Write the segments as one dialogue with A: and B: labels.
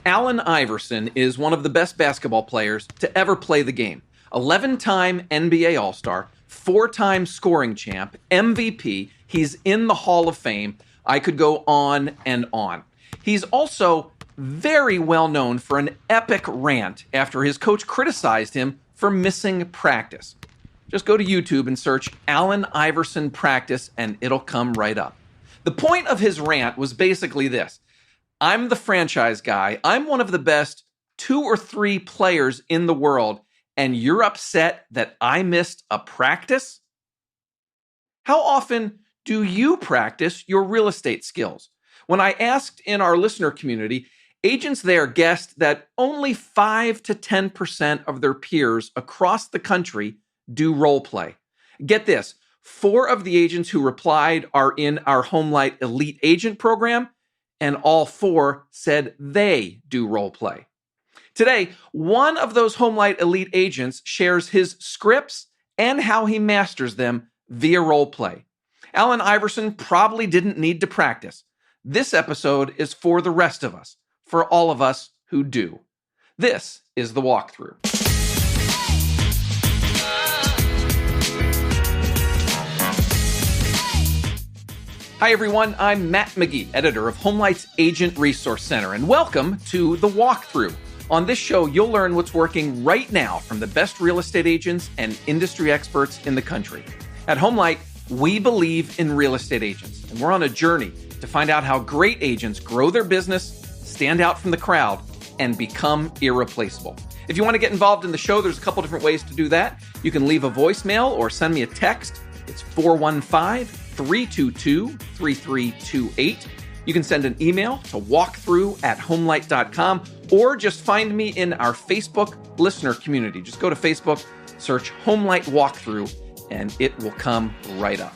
A: Allen Iverson is one of the best basketball players to ever play the game. 11-time NBA All-Star, 4-time scoring champ, MVP. He's in the Hall of Fame. I could go on and on. He's also very well known for an epic rant after his coach criticized him for missing practice. Just go to YouTube and search Allen Iverson practice and it'll come right up. The point of his rant was basically this. I'm the franchise guy. I'm one of the best 2 or 3 players in the world, and you're upset that I missed a practice? How often do you practice your real estate skills? When I asked in our listener community, agents there guessed that only 5 to 10% of their peers across the country do role play. Get this, 4 of the agents who replied are in our HomeLight Elite Agent program, and all 4 said they do role play. Today, one of those HomeLight Elite agents shares his scripts and how he masters them via role play. Allen Iverson probably didn't need to practice. This episode is for the rest of us, for all of us who do. This is the walkthrough. Hi everyone, I'm Matt McGee, editor of HomeLight's Agent Resource Center, and welcome to The Walkthrough. On this show, you'll learn what's working right now from the best real estate agents and industry experts in the country. At HomeLight, we believe in real estate agents, and we're on a journey to find out how great agents grow their business, stand out from the crowd, and become irreplaceable. If you want to get involved in the show, there's a couple different ways to do that. You can leave a voicemail or send me a text. It's 415-322-3328. You can send an email to walkthrough@homelight.com or just find me in our Facebook listener community. Just go to Facebook, search HomeLight Walkthrough, and it will come right up.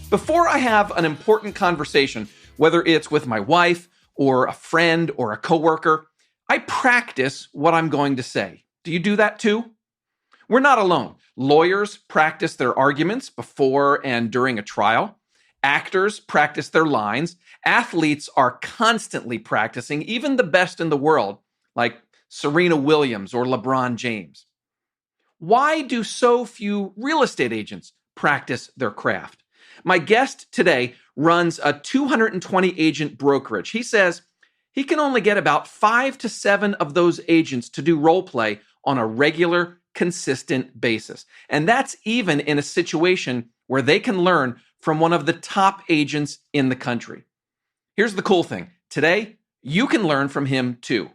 A: Before I have an important conversation, whether it's with my wife or a friend or a coworker, I practice what I'm going to say. Do you do that too? We're not alone. Lawyers practice their arguments before and during a trial. Actors practice their lines. Athletes are constantly practicing, even the best in the world, like Serena Williams or LeBron James. Why do so few real estate agents practice their craft? My guest today runs a 220 agent brokerage. He says he can only get about 5 to 7 of those agents to do role play on a regular, consistent basis. And that's even in a situation where they can learn from one of the top agents in the country. Here's the cool thing. Today, you can learn from him too.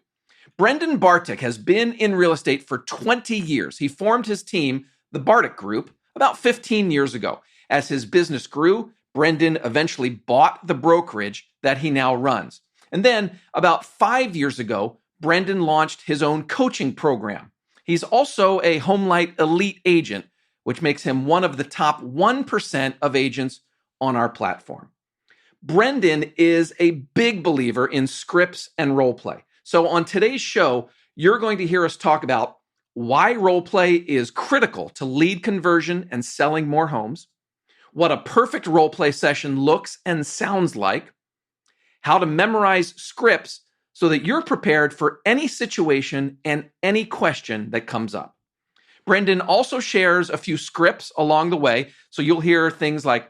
A: Brendan Bartik has been in real estate for 20 years. He formed his team, the Bartic Group, about 15 years ago. As his business grew, Brendan eventually bought the brokerage that he now runs. And then, about 5 years ago, Brendan launched his own coaching program. He's also a HomeLight Elite agent, which makes him one of the top 1% of agents on our platform. Brendan is a big believer in scripts and role play. So on today's show, you're going to hear us talk about why role play is critical to lead conversion and selling more homes, what a perfect role play session looks and sounds like, how to memorize scripts so that you're prepared for any situation and any question that comes up. Brendan also shares a few scripts along the way, so you'll hear things like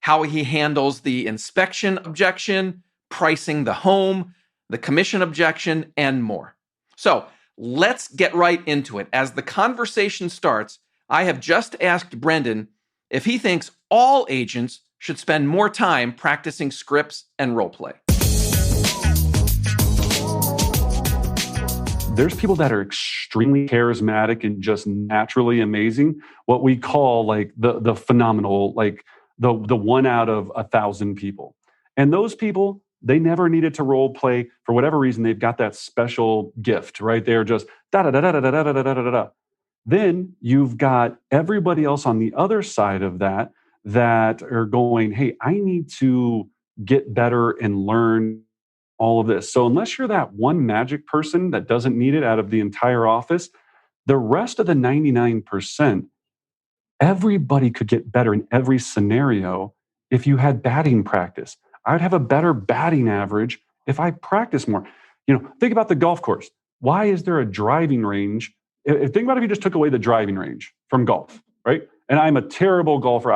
A: how he handles the inspection objection, pricing the home, the commission objection, and more. So let's get right into it. As the conversation starts, I have just asked Brendan if he thinks all agents should spend more time practicing scripts and role play.
B: There's people that are extremely charismatic and just naturally amazing, what we call like the phenomenal, like the 1 out of 1,000 people. And those people, they never needed to role play for whatever reason. They've got that special gift, right? They're just da-da-da-da-da-da-da-da-da-da. Then you've got everybody else on the other side of that are going, hey, I need to get better and learn all of this. So unless you're that one magic person that doesn't need it out of the entire office, the rest of the 99%, everybody could get better in every scenario if you had batting practice. I'd have a better batting average if I practice more. Think about the golf course. Why is there a driving range? Think about if you just took away the driving range from golf, right? And I'm a terrible golfer.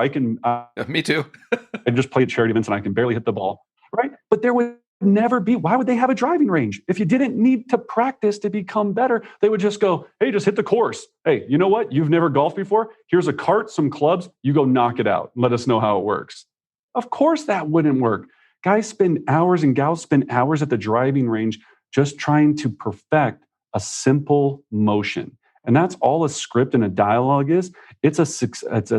A: Me too.
B: I just play at charity events and I can barely hit the ball, right? But there would never be. Why would they have a driving range? If you didn't need to practice to become better, they would just go, hey, just hit the course. Hey, you know what? You've never golfed before. Here's a cart, some clubs. You go knock it out. Let us know how it works. Of course that wouldn't work. Guys spend hours and gals spend hours at the driving range just trying to perfect a simple motion. And that's all a script and a dialogue is. It's a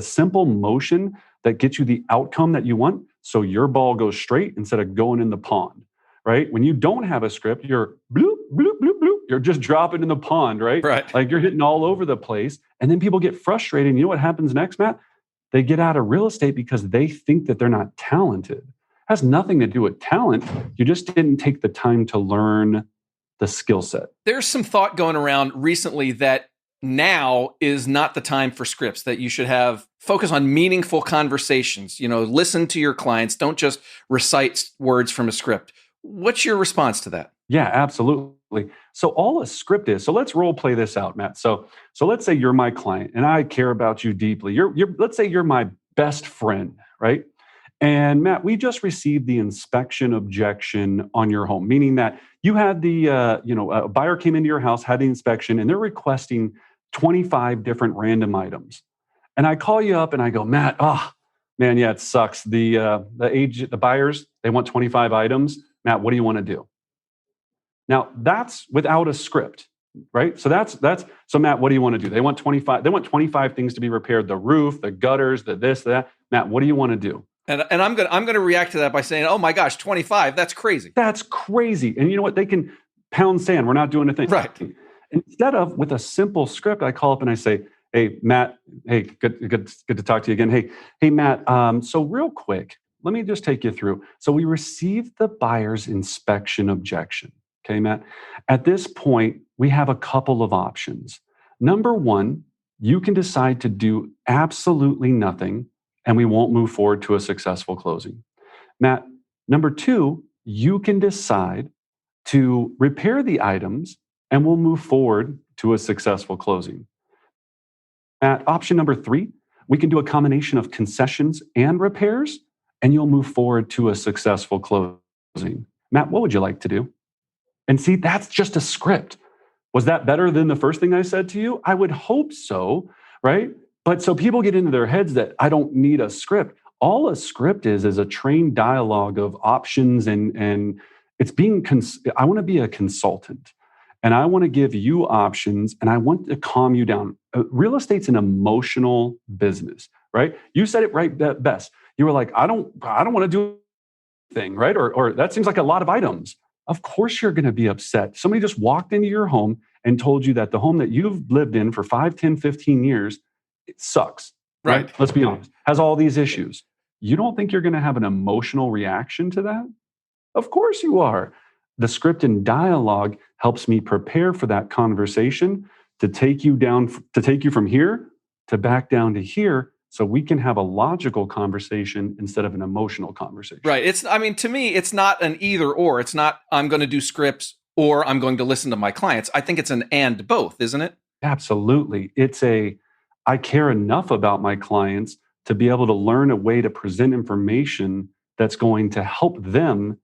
B: simple motion that gets you the outcome that you want. So your ball goes straight instead of going in the pond, right? When you don't have a script, you're bloop, bloop, bloop, bloop. You're just dropping in the pond, right?
A: Right.
B: Like you're hitting all over the place. And then people get frustrated. And you know what happens next, Matt? They get out of real estate because they think that they're not talented. It has nothing to do with talent. You just didn't take the time to learn the skill set.
A: There's some thought going around recently that now is not the time for scripts, that you should focus on meaningful conversations. Listen to your clients. Don't just recite words from a script. What's your response to that?
B: Yeah, absolutely. So all a script is, so let's role play this out, Matt. So let's say you're my client and I care about you deeply. Let's say you're my best friend, right? And Matt, we just received the inspection objection on your home, meaning that you had a buyer came into your house, had the inspection, and they're requesting 25 different random items. And I call you up and I go, Matt, yeah, it sucks. The buyers, they want 25 items. Matt, what do you want to do? Now that's without a script, right? So so Matt, what do you want to do? They want 25 things to be repaired: the roof, the gutters, the this, that. Matt, what do you want to do?
A: And I'm gonna react to that by saying, oh my gosh, 25, that's crazy.
B: That's crazy. And you know what? They can pound sand. We're not doing a thing.
A: Right.
B: Instead of with a simple script, I call up and I say, hey, Matt, hey, good to talk to you again. Hey, Matt, so real quick, let me just take you through. So we received the buyer's inspection objection. Okay, Matt. At this point, we have a couple of options. Number one, you can decide to do absolutely nothing and we won't move forward to a successful closing. Matt, number two, you can decide to repair the items and we'll move forward to a successful closing. Matt, option number three, we can do a combination of concessions and repairs and you'll move forward to a successful closing. Matt, what would you like to do? And see, that's just a script. Was that better than the first thing I said to you? I would hope so, right? But so people get into their heads that I don't need a script. All a script is a trained dialogue of options and it's I want to be a consultant and I want to give you options and I want to calm you down. Real estate's an emotional business, right? You said it right best. You were like, I don't want to do anything, right? Or that seems like a lot of items. Of course you're going to be upset. Somebody just walked into your home and told you that the home that you've lived in for 5, 10, 15 years, it sucks, right? Let's be honest, has all these issues. You don't think you're going to have an emotional reaction to that? Of course you are. The script and dialogue helps me prepare for that conversation to take you from here to back down to here so we can have a logical conversation instead of an emotional conversation.
A: Right. To me, it's not an either or. It's not I'm going to do scripts or I'm going to listen to my clients. I think it's an and both, isn't it?
B: Absolutely. I care enough about my clients to be able to learn a way to present information that's going to help them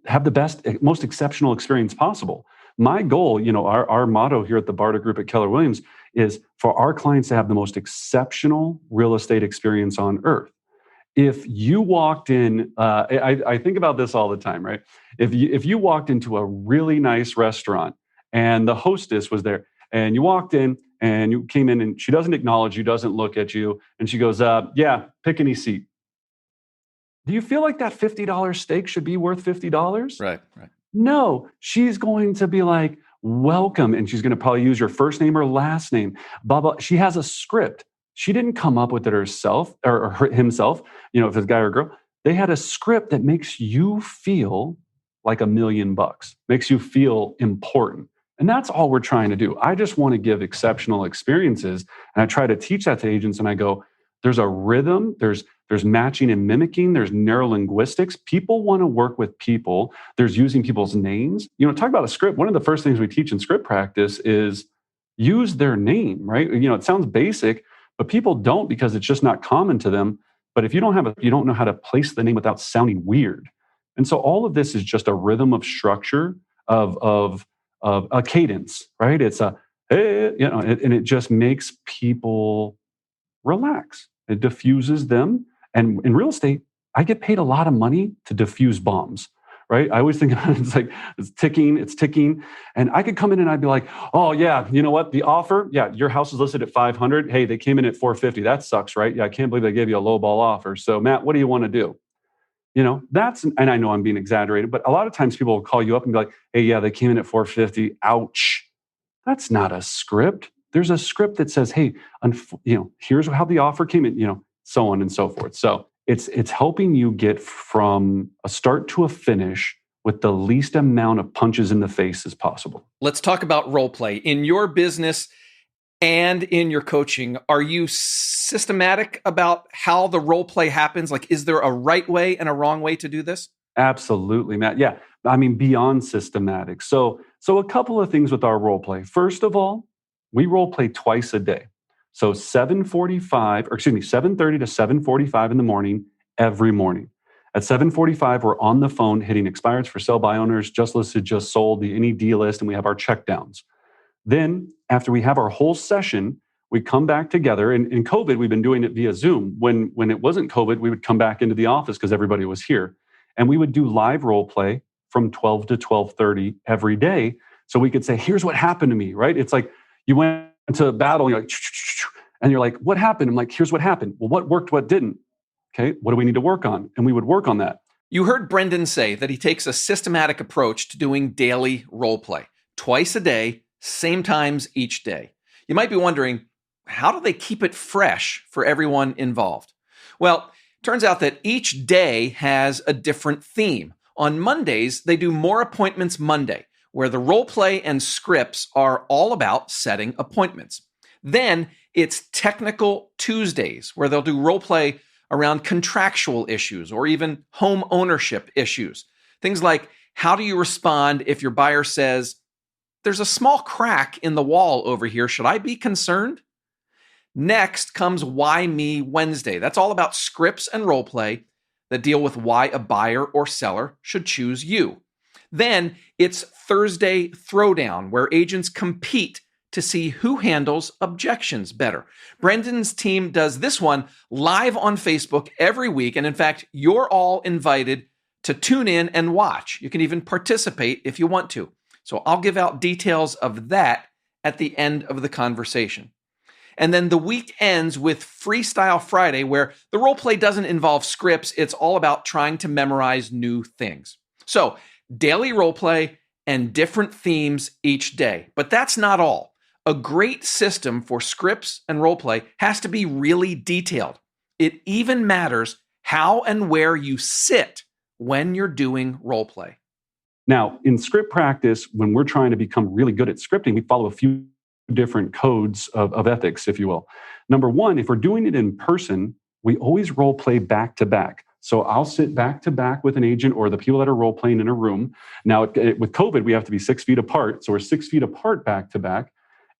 B: have the best, most exceptional experience possible. My goal, our motto here at the Bartic Group at Keller Williams is for our clients to have the most exceptional real estate experience on earth. If you walked in, I think about this all the time, right? If you walked into a really nice restaurant and the hostess was there and you walked in and you came in and she doesn't acknowledge you, doesn't look at you, and she goes, yeah, pick any seat. Do you feel like that $50 steak should be worth $50?
A: Right.
B: No, she's going to be like, welcome. And she's going to probably use your first name or last name. Blah, blah. She has a script. She didn't come up with it herself or himself, if it's a guy or a girl. They had a script that makes you feel like $1 million, makes you feel important. And that's all we're trying to do. I just want to give exceptional experiences. And I try to teach that to agents. And I go, there's a rhythm. There's there's matching and mimicking, there's neurolinguistics. People want to work with people. There's using people's names. Talk about a script. One of the first things we teach in script practice is use their name, right? It sounds basic, but people don't because it's just not common to them. But if you don't know how to place the name without sounding weird. And so all of this is just a rhythm of structure of a cadence, right? It's a, hey, and it just makes people relax. It diffuses them. And in real estate, I get paid a lot of money to diffuse bombs, right? I always think it's like, it's ticking. And I could come in and I'd be like, oh yeah, you know what? The offer, yeah, your house is listed at 500. Hey, they came in at 450. That sucks, right? Yeah, I can't believe they gave you a low ball offer. So Matt, what do you want to do? And I know I'm being exaggerated, but a lot of times people will call you up and be like, hey, yeah, they came in at 450. Ouch. That's not a script. There's a script that says, hey, here's how the offer came in, so on and so forth. So it's helping you get from a start to a finish with the least amount of punches in the face as possible.
A: Let's talk about role play. In your business and in your coaching, are you systematic about how the role play happens? Like, is there a right way and a wrong way to do this?
B: Absolutely, Matt. Yeah. Beyond systematic. So a couple of things with our role play. First of all, we role play twice a day. So 7:30 to 7:45 in the morning, every morning. At 7:45, we're on the phone hitting expireds for sell by owners, just listed, just sold, the any deal list, and we have our check downs. Then after we have our whole session, we come back together. And in COVID, we've been doing it via Zoom. When it wasn't COVID, we would come back into the office because everybody was here. And we would do live role play from 12 to 12:30 every day. So we could say, here's what happened to me, right? It's like you went to a battle and you're like, and you're like, what happened? I'm like, here's what happened. Well, what worked, what didn't? Okay, what do we need to work on? And we would work on that.
A: You heard Brendan say that he takes a systematic approach to doing daily role play, twice a day, same times each day. You might be wondering, how do they keep it fresh for everyone involved? Well, turns out that each day has a different theme. On Mondays, they do More Appointments Monday, where the role play and scripts are all about setting appointments. Then it's Technical Tuesdays, where they'll do role play around contractual issues or even home ownership issues. Things like, how do you respond if your buyer says, there's a small crack in the wall over here, should I be concerned? Next comes Why Me Wednesday. That's all about scripts and role play that deal with why a buyer or seller should choose you. Then it's Thursday Throwdown, where agents compete to see who handles objections better. Brendan's team does this one live on Facebook every week. And in fact, you're all invited to tune in and watch. You can even participate if you want to. So I'll give out details of that at the end of the conversation. And then the week ends with Freestyle Friday, where the role play doesn't involve scripts. It's all about trying to memorize new things. So daily role play and different themes each day. But that's not all. A great system for scripts and role play has to be really detailed. It even matters how and where you sit when you're doing role play.
B: Now, in script practice, when we're trying to become really good at scripting, we follow a few different codes of ethics, if you will. Number one, if we're doing it in person, we always role play back to back. So I'll sit back to back with an agent or the people that are role playing in a room. Now, with COVID, we have to be 6 feet apart. So we're 6 feet apart back to back.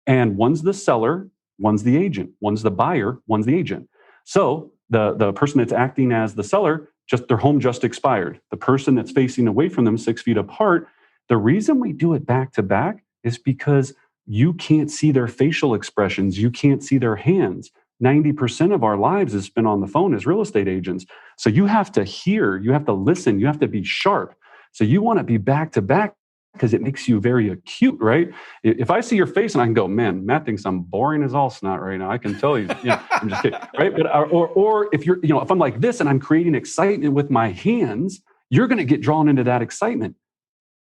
B: And one's the seller, one's the agent, one's the buyer, one's the agent. So the person that's acting as the seller, just their home just expired. The person that's facing away from them 6 feet apart, the reason we do it back to back is because you can't see their facial expressions. You can't see their hands. 90% of our lives is spent on the phone as real estate agents. So you have to hear, you have to listen, you have to be sharp. So you want to be back to back because it makes you very acute, right? If I see your face and I can go, man, Matt thinks I'm boring as all snot right now. I can tell you, I'm just kidding, right? But or if you're, if I'm like this and I'm creating excitement with my hands, you're going to get drawn into that excitement.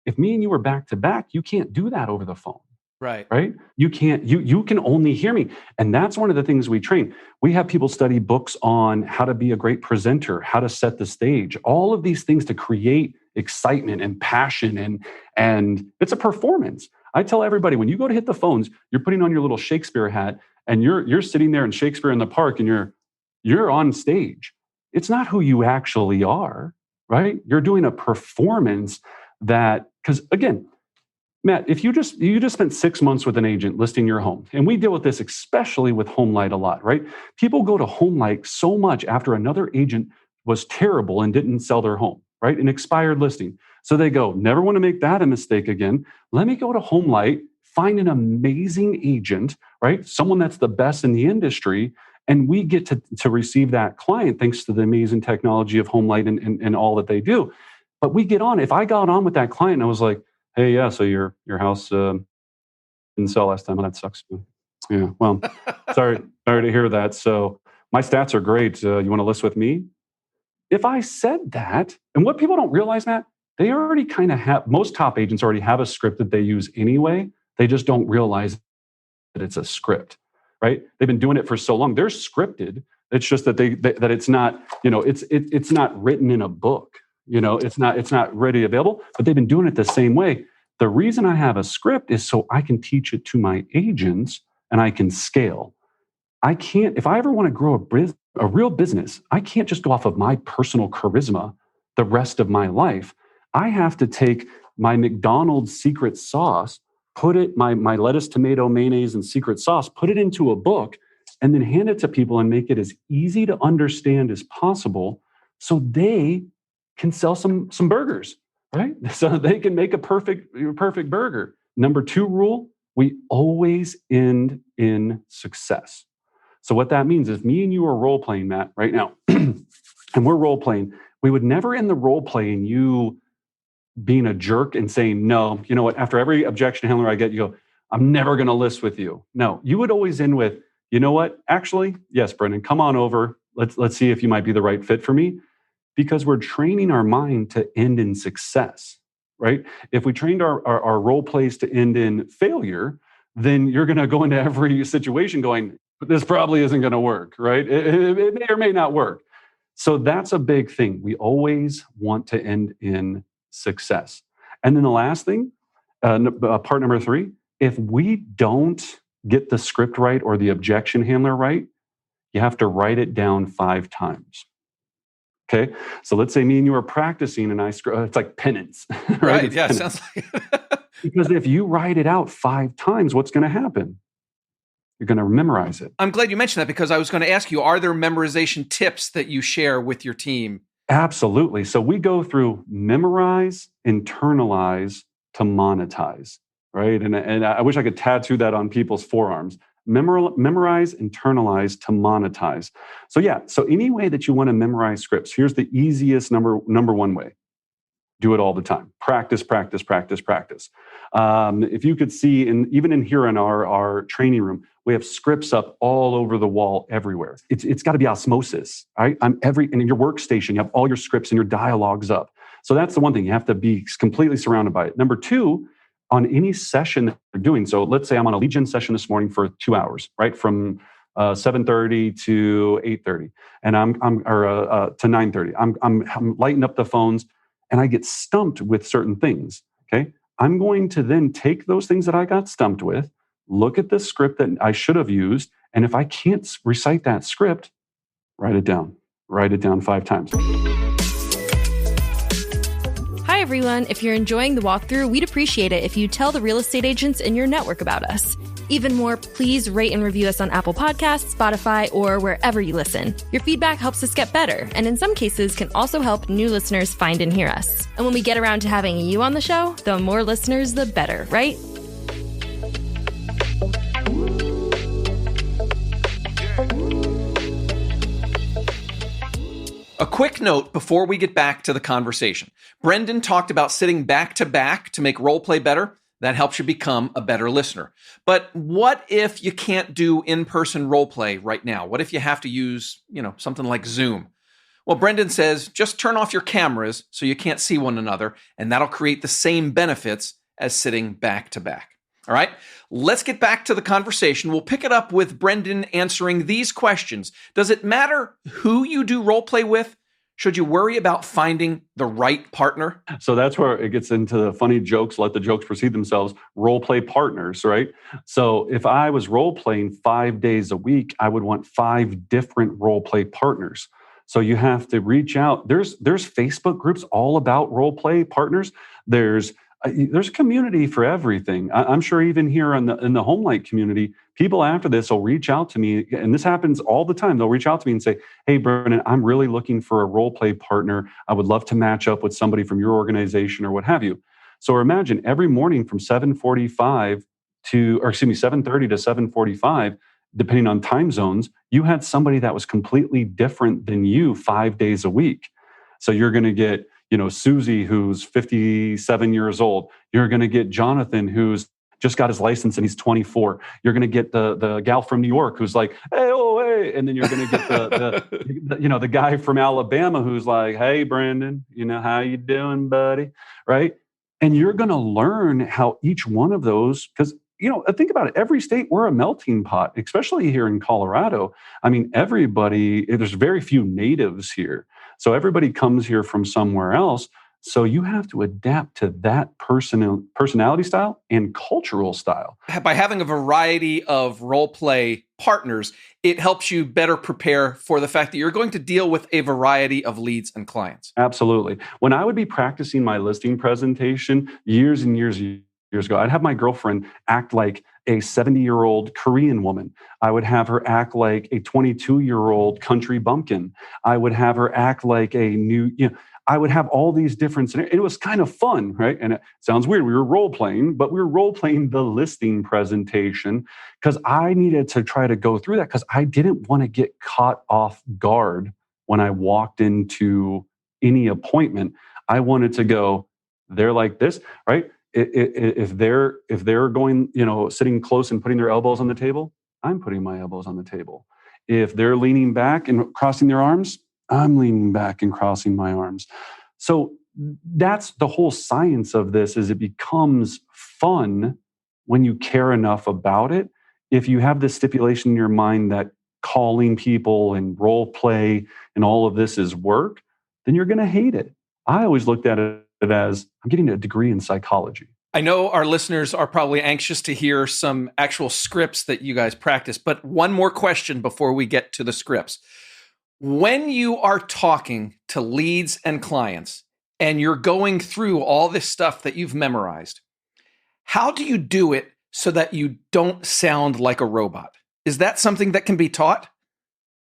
B: If me and you were back to back, you can't do that over the phone. Right. You can't, you can only hear me. And that's one of the things we train. We have people study books on how to be a great presenter, how to set the stage, all of these things to create excitement and passion. And it's a performance. I tell everybody, when you go to hit the phones, you're putting on your little Shakespeare hat and you're sitting there in Shakespeare in the Park and you're on stage. it's not who you actually are, right? You're doing a performance because again, Matt, if you just spent 6 months with an agent listing your home, and we deal with this especially with HomeLight a lot, right? People go to HomeLight so much after another agent was terrible and didn't sell their home, right? An expired listing. So they go, never want to make that a mistake again. Let me go to HomeLight, find an amazing agent, right? Someone that's the best in the industry. And we get to receive that client thanks to the amazing technology of HomeLight and all that they do. But we get on. If I got on with that client and I was like, hey, yeah, so your house didn't sell last time. Oh, that sucks. Yeah, well, sorry to hear that. So my stats are great. You want to list with me? If I said that, and what people don't realize, Matt, they already kind of have, most top agents already have a script that they use anyway. They just don't realize that it's a script, right? They've been doing it for so long. They're scripted. It's just that that it's not, it's not written in a book. It's not ready available, but they've been doing it the same way. The reason I have a script is so I can teach it to my agents and I can scale. I can't, if I ever want to grow a real business, I can't just go off of my personal charisma the rest of my life. I have to take my McDonald's secret sauce, put it, my lettuce, tomato, mayonnaise, and secret sauce, put it into a book, and then hand it to people and make it as easy to understand as possible so they can sell some burgers, right? So they can make a perfect burger. Number 2 rule, we always end in success. So what that means is me and you are role playing, Matt, right now, and we're role playing. We would never end the role play in you being a jerk and saying, no, you know what, after every objection handler I get, you go, I'm never going to list with you. No, you would always end with, you know what, actually, yes, Brendan, come on over. Let's see if you might be the right fit for me. Because we're training our mind to end in success, right? If we trained our role plays to end in failure, then you're going to go into every situation going, this probably isn't going to work, right? It may or may not work. So that's a big thing. We always want to end in success. And then the last thing, part number 3, if we don't get the script right or the objection handler right, you have to write it down 5 times. Okay, so let's say me and you are practicing, and it's like penance,
A: right? Yeah,
B: penance.
A: sounds like
B: Because if you write it out 5 times, what's going to happen? You're going to memorize it.
A: I'm glad you mentioned that because I was going to ask you, are there memorization tips that you share with your team?
B: Absolutely. So we go through memorize, internalize to monetize, right? And I wish I could tattoo that on people's forearms. Memorize, internalize to monetize. So any way that you want to memorize scripts, here's the easiest number 1 way. Do it all the time. Practice, practice, practice, practice. If you could see, even in here in our training room, we have scripts up all over the wall everywhere. It's got to be osmosis, right? And in your workstation, you have all your scripts and your dialogues up. So that's the one thing. You have to be completely surrounded by it. Number 2, on any session that you're doing. So let's say I'm on a lead gen session this morning for 2 hours, right? From 7:30 to 8:30, and to 9:30. I'm lighting up the phones, and I get stumped with certain things. Okay, I'm going to then take those things that I got stumped with, look at the script that I should have used, and if I can't recite that script, write it down. Write it down 5 times.
C: Hi, everyone. If you're enjoying the walkthrough, we'd appreciate it if you tell the real estate agents in your network about us. Even more, please rate and review us on Apple Podcasts, Spotify, or wherever you listen. Your feedback helps us get better, and in some cases can also help new listeners find and hear us. And when we get around to having you on the show, the more listeners, the better, right?
A: A quick note before we get back to the conversation. Brendan talked about sitting back to back to make role play better. That helps you become a better listener. But what if you can't do in-person role play right now? What if you have to use, something like Zoom? Well, Brendan says, just turn off your cameras so you can't see one another, and that'll create the same benefits as sitting back to back. All right, let's get back to the conversation. We'll pick it up with Brendan answering these questions. Does it matter who you do role play with? Should you worry about finding the right partner?
B: So that's where it gets into the funny jokes, let the jokes precede themselves, role play partners, right? So if I was role playing 5 days a week, I would want 5 different role play partners. So you have to reach out. There's Facebook groups all about role play partners. There's a community for everything. I'm sure even here in the HomeLight community, people after this will reach out to me, and this happens all the time. They'll reach out to me and say, "Hey, Brennan, I'm really looking for a role play partner. I would love to match up with somebody from your organization or what have you." So imagine every morning from 7:45 7:30 to 7:45, depending on time zones, you had somebody that was completely different than you 5 days a week. So you're going to get, Susie, who's 57 years old. You're going to get Jonathan, who's just got his license and he's 24. You're going to get the gal from New York who's like, "Hey, oh, hey," and then you're going to get the guy from Alabama who's like, "Hey, Brandon, how you doing, buddy?" Right? And you're going to learn how each one of those, because think about it. Every state, we're a melting pot, especially here in Colorado. I mean, there's very few natives here. So everybody comes here from somewhere else. So you have to adapt to that personality style and cultural style.
A: By having a variety of role play partners, it helps you better prepare for the fact that you're going to deal with a variety of leads and clients.
B: Absolutely. When I would be practicing my listing presentation years and years ago, I'd have my girlfriend act like a 70-year-old Korean woman. I would have her act like a 22-year-old country bumpkin. I would have her act like I would have all these different scenarios. It was kind of fun, right? And it sounds weird. We were role playing, but we were role playing the listing presentation because I needed to try to go through that because I didn't want to get caught off guard when I walked into any appointment. I wanted to go, they're like this, right? If they're going, sitting close and putting their elbows on the table, I'm putting my elbows on the table. If they're leaning back and crossing their arms, I'm leaning back and crossing my arms. So that's the whole science of this, is it becomes fun when you care enough about it. If you have this stipulation in your mind that calling people and role play and all of this is work, then you're going to hate it. I always looked at it as I'm getting a degree in psychology.
A: I know our listeners are probably anxious to hear some actual scripts that you guys practice, but one more question before we get to the scripts. When you are talking to leads and clients and you're going through all this stuff that you've memorized, how do you do it so that you don't sound like a robot? Is that something that can be taught?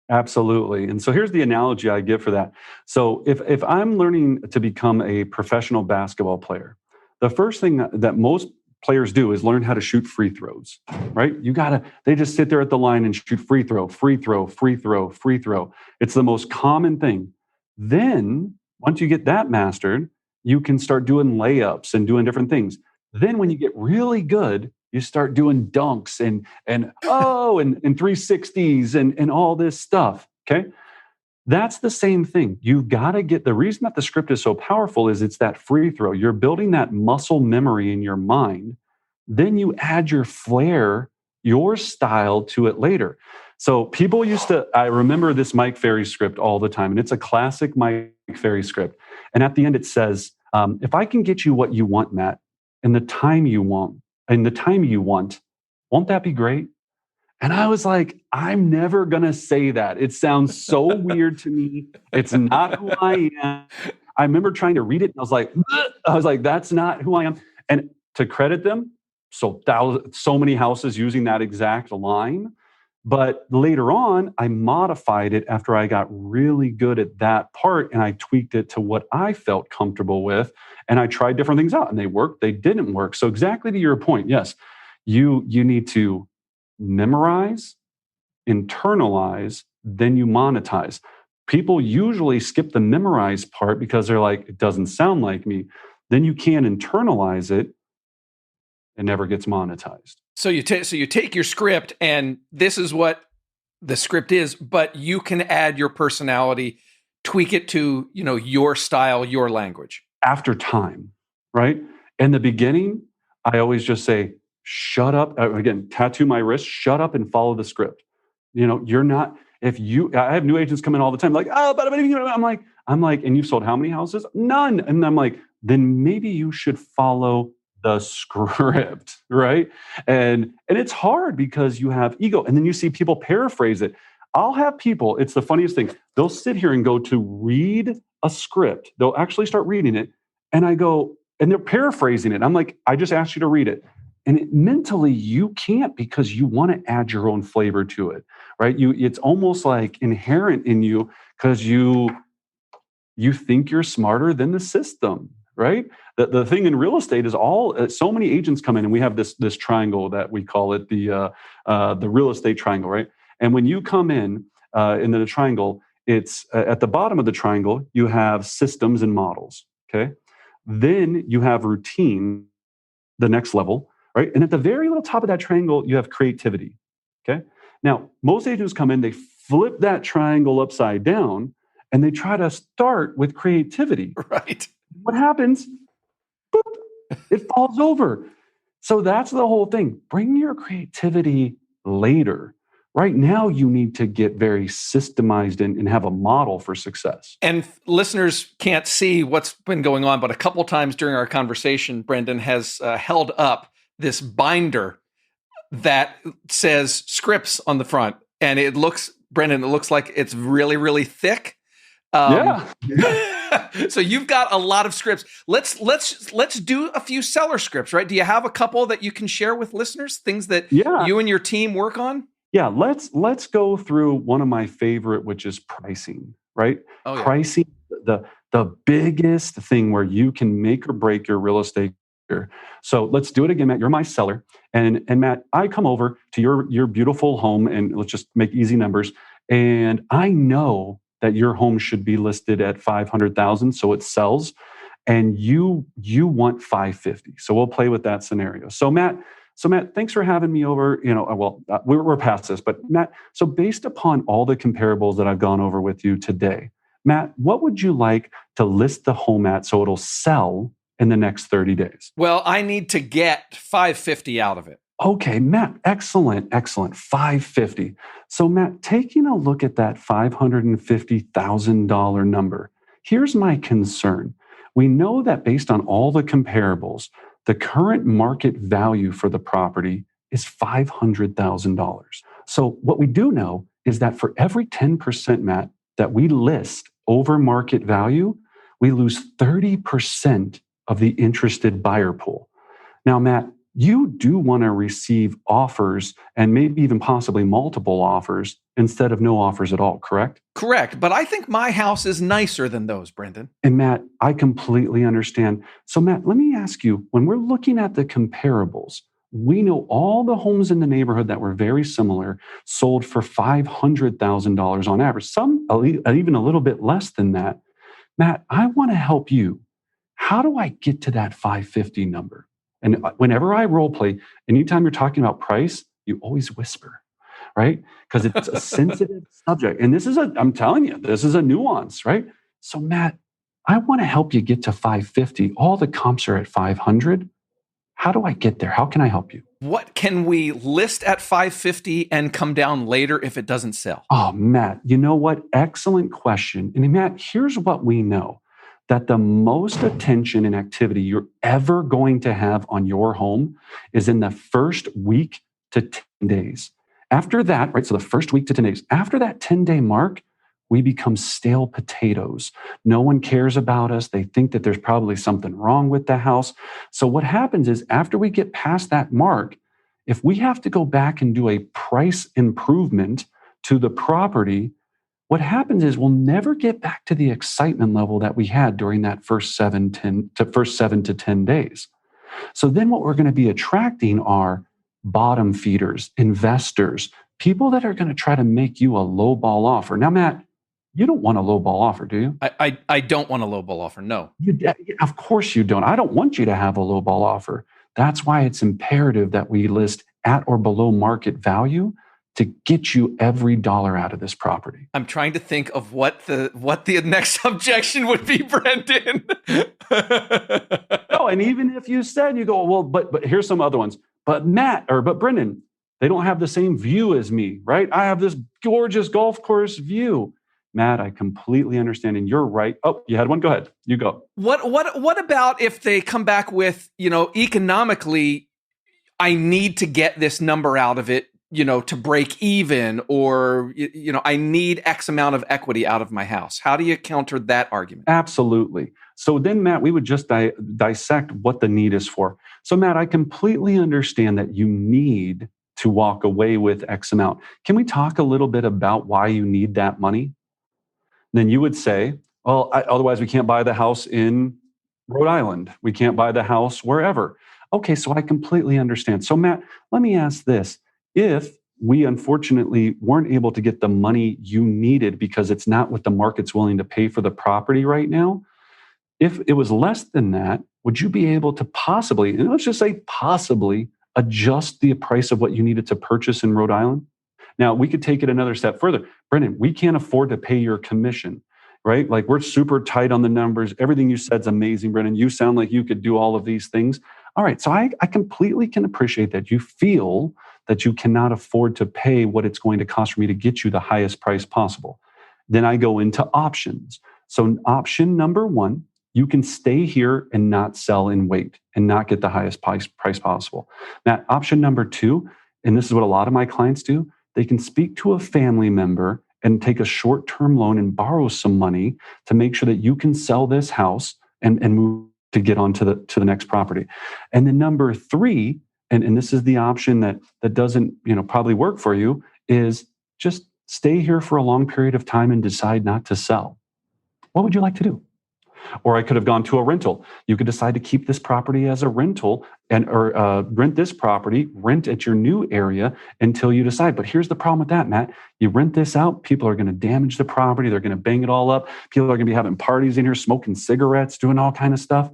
B: Absolutely. And so here's the analogy I give for that. So if I'm learning to become a professional basketball player, the first thing that most players do is learn how to shoot free throws, right? They just sit there at the line and shoot free throw, free throw, free throw, free throw. It's the most common thing. Then once you get that mastered, you can start doing layups and doing different things. Then when you get really good, you start doing dunks and 360s and all this stuff, okay? That's the same thing. You've got to get, the reason that the script is so powerful is it's that free throw. You're building that muscle memory in your mind. Then you add your flair, your style to it later. So people I remember this Mike Ferry script all the time, and it's a classic Mike Ferry script. And at the end it says, if I can get you what you want, Matt, in the time you want, won't that be great? And I was like, I'm never going to say that. It sounds so weird to me. It's not who I am. I remember trying to read it and I was like, that's not who I am. And to credit them, so many houses using that exact line. But later on, I modified it after I got really good at that part and I tweaked it to what I felt comfortable with. And I tried different things out and they worked, they didn't work. So exactly to your point, yes, you need to memorize, internalize, then you monetize. People usually skip the memorize part because they're like, it doesn't sound like me. Then you can internalize it. It never gets monetized.
A: So you take your script and this is what the script is, but you can add your personality, tweak it to, your style, your language.
B: After time, right? In the beginning, I always just say, shut up. Again, tattoo my wrist, shut up and follow the script. You're not, I have new agents come in all the time, like, but I'm like, and you've sold how many houses? None. And I'm like, then maybe you should follow the script, right? And it's hard because you have ego. And then you see people paraphrase it. I'll have people, it's the funniest thing. They'll sit here and go to read a script. They'll actually start reading it. And I go, and they're paraphrasing it. I'm like, I just asked you to read it. And mentally, you can't because you want to add your own flavor to it, right? It's almost like inherent in you because you think you're smarter than the system, right? The thing in real estate is so many agents come in, and we have this triangle that we call it the real estate triangle, right? And when you come in the triangle, it's at the bottom of the triangle, you have systems and models, okay? Then you have routine, the next level, right? And at the very little top of that triangle, you have creativity, okay? Now, most agents come in, they flip that triangle upside down, and they try to start with creativity.
A: Right.
B: What happens? Boop, it falls over. So that's the whole thing. Bring your creativity later. Right now, you need to get very systemized and have a model for success.
A: And listeners can't see what's been going on, but a couple times during our conversation, Brendan has held up this binder that says scripts on the front. And it looks, Brendan, it looks like it's really, really thick.
B: Yeah.
A: So you've got a lot of scripts. Let's do a few seller scripts, right? Do you have a couple that you can share with listeners? Things that you and your team work on?
B: Yeah, let's go through one of my favorite, which is pricing, right?
A: Oh, yeah.
B: Pricing, the biggest thing where you can make or break your real estate career. So let's do it again, Matt. You're my seller. And Matt, I come over to your beautiful home, and let's just make easy numbers. And I know that your home should be listed at $500,000 so it sells, and you want $550,000. So we'll play with that scenario. So Matt, thanks for having me over. We're past this, but Matt, so based upon all the comparables that I've gone over with you today, Matt, what would you like to list the home at so it'll sell in the next 30 days?
A: Well, I need to get $550,000 out of it.
B: Okay, Matt, excellent. $550,000. So Matt, taking a look at that $550,000 number, here's my concern. We know that based on all the comparables, the current market value for the property is $500,000. So what we do know is that for every 10%, Matt, that we list over market value, we lose 30% of the interested buyer pool. Now, Matt, you do want to receive offers and maybe even possibly multiple offers instead of no offers at all, correct?
A: Correct. But I think my house is nicer than those, Brendan.
B: And Matt, I completely understand. So Matt, let me ask you, when we're looking at the comparables, we know all the homes in the neighborhood that were very similar sold for $500,000 on average, some even a little bit less than that. Matt, I want to help you. How do I get to that 550 number? And whenever I role play, anytime you're talking about price, you always whisper, right? Because it's a sensitive subject. And I'm telling you, this is a nuance, right? So Matt, I want to help you get to 550. All the comps are at 500. How do I get there? How can I help you?
A: What can we list at 550 and come down later if it doesn't sell?
B: Oh, Matt, you know what? Excellent question. And Matt, here's what we know. That the most attention and activity you're ever going to have on your home is in the first week to 10 days. After that, right, so the first week to 10 days, after that 10-day mark, we become stale potatoes. No one cares about us. They think that there's probably something wrong with the house. So what happens is after we get past that mark, if we have to go back and do a price improvement to the property, what happens is we'll never get back to the excitement level that we had during that first 7 to 10 days. So then what we're going to be attracting are bottom feeders, investors, people that are going to try to make you a lowball offer. Now, Matt, you don't want a lowball offer, do you?
A: I don't want a lowball offer, no.
B: Of course you don't. I don't want you to have a lowball offer. That's why it's imperative that we list at or below market value to get you every dollar out of this property.
A: I'm trying to think of what the next objection would be, Brendan.
B: No, and even if you said, you go, well, but here's some other ones. But Brendan, they don't have the same view as me, right? I have this gorgeous golf course view. Matt, I completely understand, and you're right. Oh, you had one? Go ahead. You go.
A: What about if they come back with, economically, I need to get this number out of it to break even, or, I need X amount of equity out of my house. How do you counter that argument?
B: Absolutely. So then, Matt, we would just dissect what the need is for. So, Matt, I completely understand that you need to walk away with X amount. Can we talk a little bit about why you need that money? Then you would say, well, otherwise we can't buy the house in Rhode Island. We can't buy the house wherever. Okay, so I completely understand. So, Matt, let me ask this. If we unfortunately weren't able to get the money you needed because it's not what the market's willing to pay for the property right now, if it was less than that, would you be able to possibly, and let's just say possibly, adjust the price of what you needed to purchase in Rhode Island? Now, we could take it another step further. Brendan, we can't afford to pay your commission, right? Like, we're super tight on the numbers. Everything you said is amazing, Brendan. You sound like you could do all of these things. All right, so I completely can appreciate that you feel that you cannot afford to pay what it's going to cost for me to get you the highest price possible. Then I go into options. So option number one, you can stay here and not sell and wait and not get the highest price possible. Now, option number two, and this is what a lot of my clients do, they can speak to a family member and take a short-term loan and borrow some money to make sure that you can sell this house and move to get on to the next property. And then number three, and this is the option that doesn't probably work for you, is just stay here for a long period of time and decide not to sell. What would you like to do? Or I could have gone to a rental. You could decide to keep this property as a rental or rent this property, rent at your new area until you decide. But here's the problem with that, Matt. You rent this out, people are going to damage the property. They're going to bang it all up. People are going to be having parties in here, smoking cigarettes, doing all kind of stuff.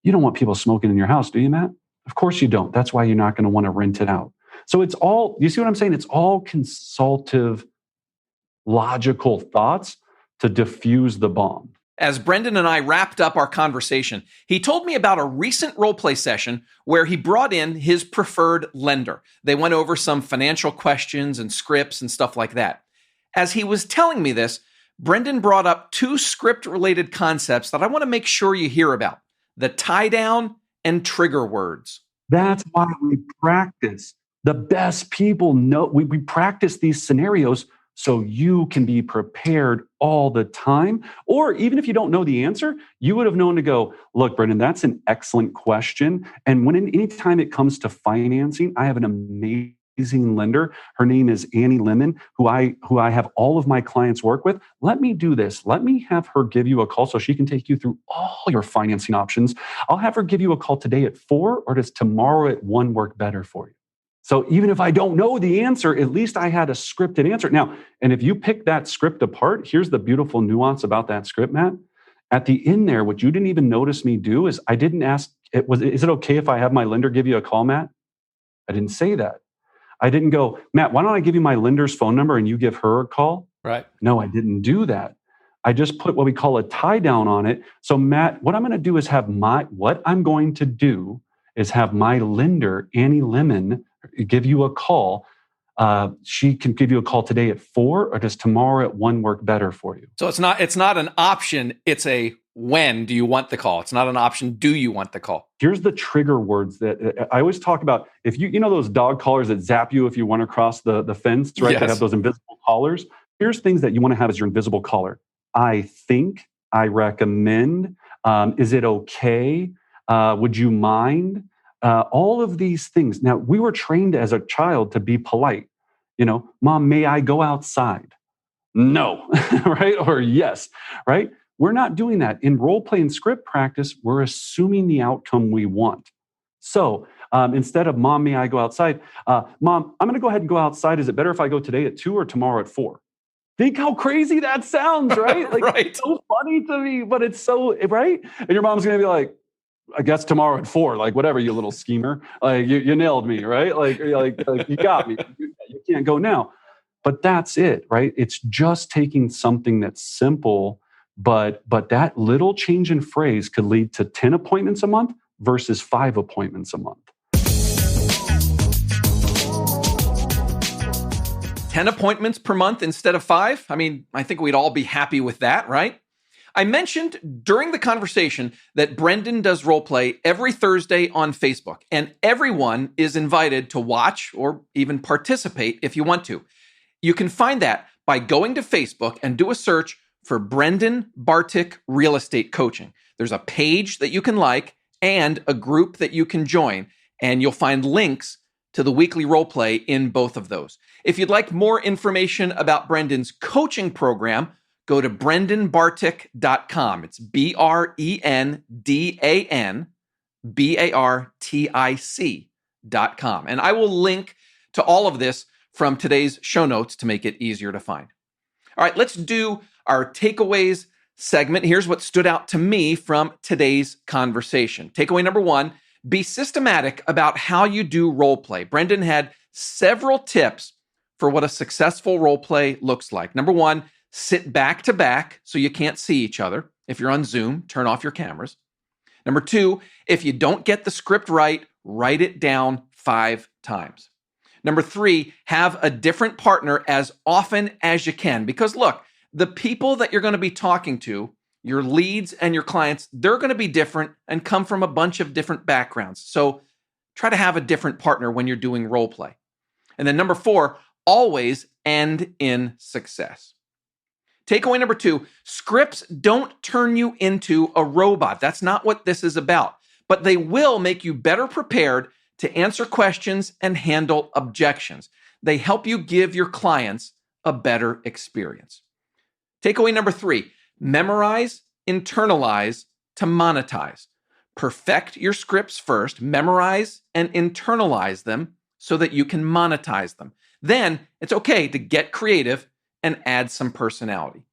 B: You don't want people smoking in your house, do you, Matt? Of course you don't. That's why you're not going to want to rent it out. So it's all, you see what I'm saying? It's all consultative, logical thoughts to diffuse the bomb.
A: As Brendan and I wrapped up our conversation, he told me about a recent role-play session where he brought in his preferred lender. They went over some financial questions and scripts and stuff like that. As he was telling me this, Brendan brought up two script-related concepts that I want to make sure you hear about: the tie-down and trigger words.
B: That's why we practice. The best people know, we practice these scenarios so you can be prepared all the time. Or even if you don't know the answer, you would have known to go, look, Brendan, that's an excellent question. And anytime it comes to financing, I have an amazing lender. Her name is Annie Lemon, who I have all of my clients work with. Let me do this. Let me have her give you a call so she can take you through all your financing options. I'll have her give you a call today at 4, or does tomorrow at 1 work better for you? So even if I don't know the answer, at least I had a scripted answer. Now, and if you pick that script apart, here's the beautiful nuance about that script, Matt. At the end there, what you didn't even notice me do is I didn't ask, is it okay if I have my lender give you a call, Matt? I didn't say that. I didn't go, Matt, why don't I give you my lender's phone number and you give her a call?
A: Right.
B: No, I didn't do that. I just put what we call a tie down on it. So Matt, what I'm going to do is have my lender, Annie Lemon, give you a call. She can give you a call today at 4, or does tomorrow at 1 work better for you?
A: So it's not an option. It's a when do you want the call? It's not an option. Do you want the call?
B: Here's the trigger words that I always talk about. If you know those dog collars that zap you if you run across the fence, right?
A: Yes.
B: That have those invisible collars. Here's things that you want to have as your invisible collar. I think, I recommend, is it okay? Would you mind? All of these things. Now, we were trained as a child to be polite. Mom, may I go outside? No, right? Or yes, right? We're not doing that. In role play and script practice, we're assuming the outcome we want. So instead of, Mom, may I go outside? Mom, I'm going to go ahead and go outside. Is it better if I go today at 2 or tomorrow at 4? Think how crazy that sounds, right? Like,
A: right.
B: It's so funny to me, but it's so, right? And your mom's going to be like, I guess tomorrow at 4, like whatever, you little schemer. Like you nailed me, right? Like you got me. You can't go now. But that's it, right? It's just taking something that's simple, but that little change in phrase could lead to 10 appointments a month versus 5 appointments a month.
A: 10 appointments per month instead of 5? I mean, I think we'd all be happy with that, right? I mentioned during the conversation that Brendan does role play every Thursday on Facebook, and everyone is invited to watch or even participate if you want to. You can find that by going to Facebook and do a search for Brendan Bartik Real Estate Coaching. There's a page that you can like and a group that you can join, and you'll find links to the weekly role play in both of those. If you'd like more information about Brendan's coaching program, go to brendanbartic.com. It's BrendanBartic.com. And I will link to all of this from today's show notes to make it easier to find. All right, let's do our takeaways segment. Here's what stood out to me from today's conversation. Takeaway number 1, be systematic about how you do role play. Brendan had several tips for what a successful role play looks like. Number 1, sit back to back so you can't see each other. If you're on Zoom, turn off your cameras. Number 2, if you don't get the script right, write it down 5 times. Number 3, have a different partner as often as you can. Because look, the people that you're going to be talking to, your leads and your clients, they're going to be different and come from a bunch of different backgrounds. So try to have a different partner when you're doing role play. And then number 4, always end in success. Takeaway number 2, scripts don't turn you into a robot. That's not what this is about. But they will make you better prepared to answer questions and handle objections. They help you give your clients a better experience. Takeaway number 3, memorize, internalize to monetize. Perfect your scripts first, memorize and internalize them so that you can monetize them. Then it's okay to get creative and add some personality.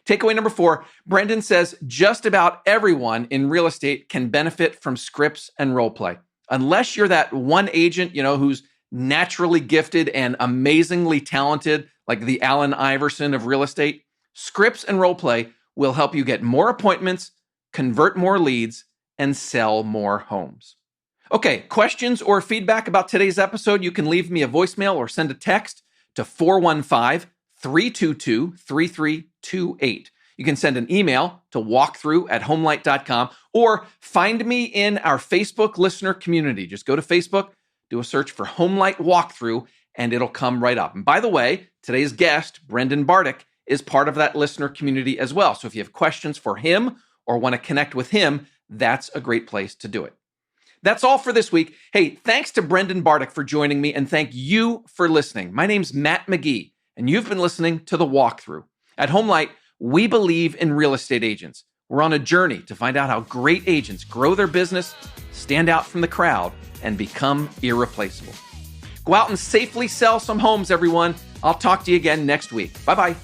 A: Takeaway number 4, Brendan says just about everyone in real estate can benefit from scripts and role play. Unless you're that one agent, who's naturally gifted and amazingly talented, like the Allen Iverson of real estate, scripts and role play will help you get more appointments, convert more leads, and sell more homes. Okay, questions or feedback about today's episode, you can leave me a voicemail or send a text to 415-322-3328. You can send an email to walkthrough@homelight.com or find me in our Facebook listener community. Just go to Facebook, do a search for HomeLight Walkthrough, and it'll come right up. And by the way, today's guest, Brendan Bartik, is part of that listener community as well. So if you have questions for him or want to connect with him, that's a great place to do it. That's all for this week. Hey, thanks to Brendan Bartik for joining me, and thank you for listening. My name's Matt McGee, and you've been listening to The Walkthrough. At HomeLight, we believe in real estate agents. We're on a journey to find out how great agents grow their business, stand out from the crowd, and become irreplaceable. Go out and safely sell some homes, everyone. I'll talk to you again next week. Bye-bye.